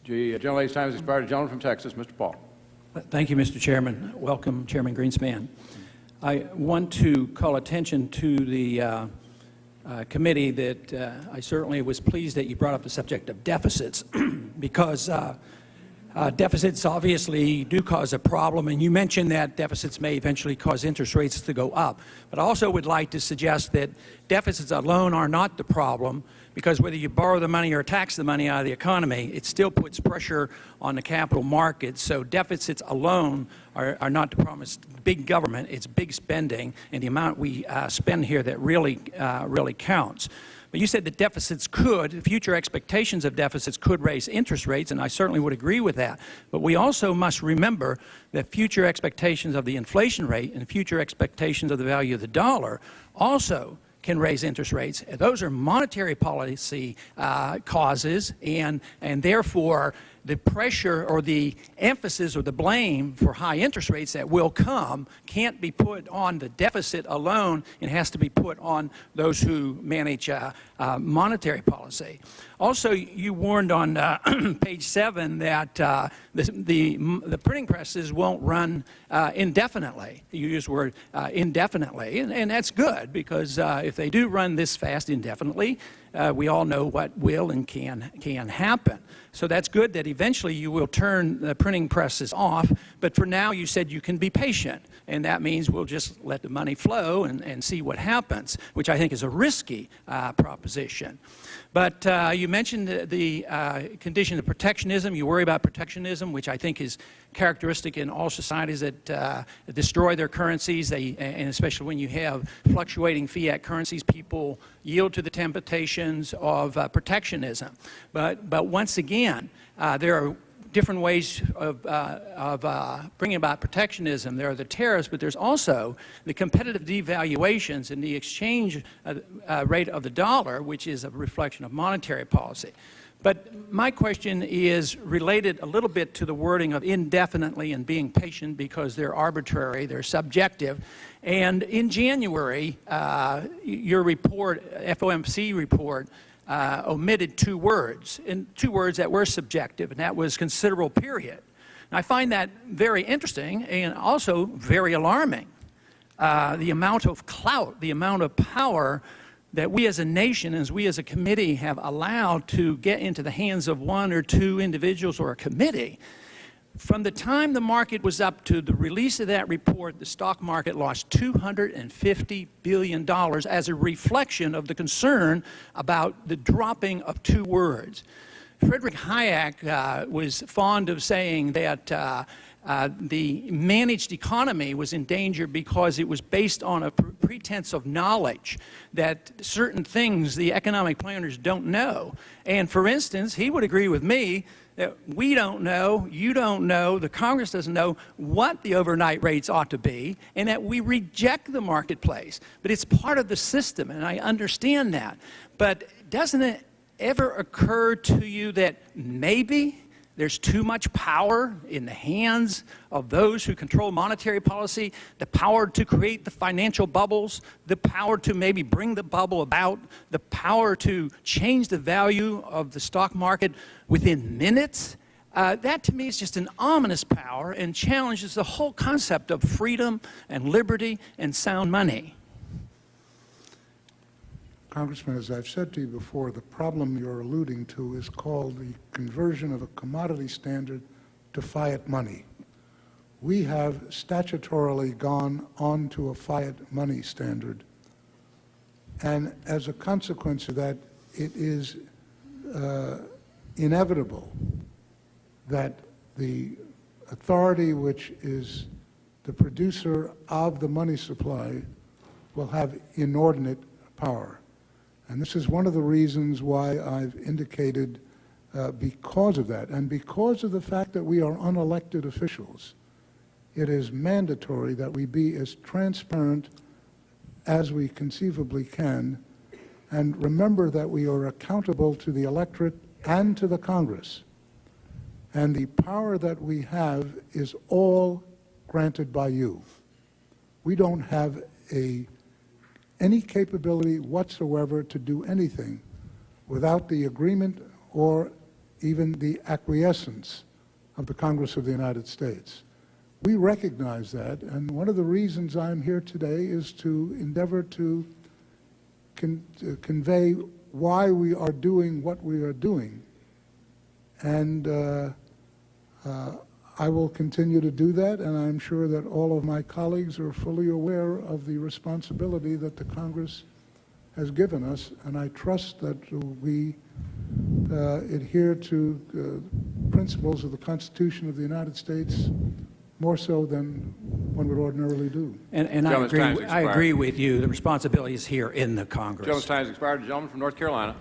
The gentlelady's time has expired. The gentleman from Texas, Mr. Paul. Thank you, Mr. Chairman. Welcome, Chairman Greenspan. I want to call attention to the committee that I certainly was pleased that you brought up the subject of deficits because deficits obviously do cause a problem, and you mentioned that deficits may eventually cause interest rates to go up. But I also would like to suggest that deficits alone are not the problem, because whether you borrow the money or tax the money out of the economy, it still puts pressure on the capital markets. So deficits alone are not the problem. It's big government, it's big spending, and the amount we spend here that really counts. But you said that deficits future expectations of deficits could raise interest rates, and I certainly would agree with that. But we also must remember that future expectations of the inflation rate and future expectations of the value of the dollar also can raise interest rates. Those are monetary policy causes, and therefore the pressure or the emphasis or the blame for high interest rates that will come can't be put on the deficit alone. It has to be put on those who manage monetary policy. Also, you warned on page 7 that the printing presses won't run indefinitely. You used the word indefinitely, and that's good, because if they do run this fast indefinitely, we all know what will and can happen. So that's good that eventually you will turn the printing presses off, but for now you said you can be patient, and that means we'll just let the money flow and see what happens, which I think is a risky proposition. But you mentioned the condition of protectionism. You worry about protectionism, which I think is characteristic in all societies that destroy their currencies, and especially when you have fluctuating fiat currencies, people yield to the temptations of protectionism. But once again, there are different ways of bringing about protectionism. There are the tariffs, but there's also the competitive devaluations in the exchange rate of the dollar, which is a reflection of monetary policy. But my question is related a little bit to the wording of indefinitely and being patient, because they're arbitrary, they're subjective. And in January, your report, FOMC report, omitted two words that were subjective, and that was considerable period. And I find that very interesting and also very alarming. The amount of clout, the amount of power that we as a nation, as we as a committee have allowed to get into the hands of one or two individuals or a committee. From the time the market was up to the release of that report, the stock market lost $250 billion as a reflection of the concern about the dropping of two words. Friedrich Hayek was fond of saying that the managed economy was in danger because it was based on a pretense of knowledge that certain things the economic planners don't know. And for instance, he would agree with me that we don't know, you don't know, the Congress doesn't know what the overnight rates ought to be, and that we reject the marketplace. But it's part of the system, and I understand that. But doesn't it ever occur to you that maybe there's too much power in the hands of those who control monetary policy, the power to create the financial bubbles, the power to maybe bring the bubble about, the power to change the value of the stock market within minutes? That to me is just an ominous power and challenges the whole concept of freedom and liberty and sound money. Congressman, as I've said to you before, the problem you're alluding to is called the conversion of a commodity standard to fiat money. We have statutorily gone on to a fiat money standard, and as a consequence of that, it is inevitable that the authority which is the producer of the money supply will have inordinate power. And this is one of the reasons why I've indicated, because of that, and because of the fact that we are unelected officials, it is mandatory that we be as transparent as we conceivably can, and remember that we are accountable to the electorate and to the Congress. And the power that we have is all granted by you. We don't have any capability whatsoever to do anything without the agreement or even the acquiescence of the Congress of the United States. We recognize that, and one of the reasons I'm here today is to endeavor to convey why we are doing what we are doing. And I will continue to do that, and I'm sure that all of my colleagues are fully aware of the responsibility that the Congress has given us, and I trust that we adhere to principles of the Constitution of the United States more so than one would ordinarily do. And Gentleman's time has I expired. agree with you. The responsibility is here in the Congress. Gentleman's time has expired. The gentleman from North Carolina.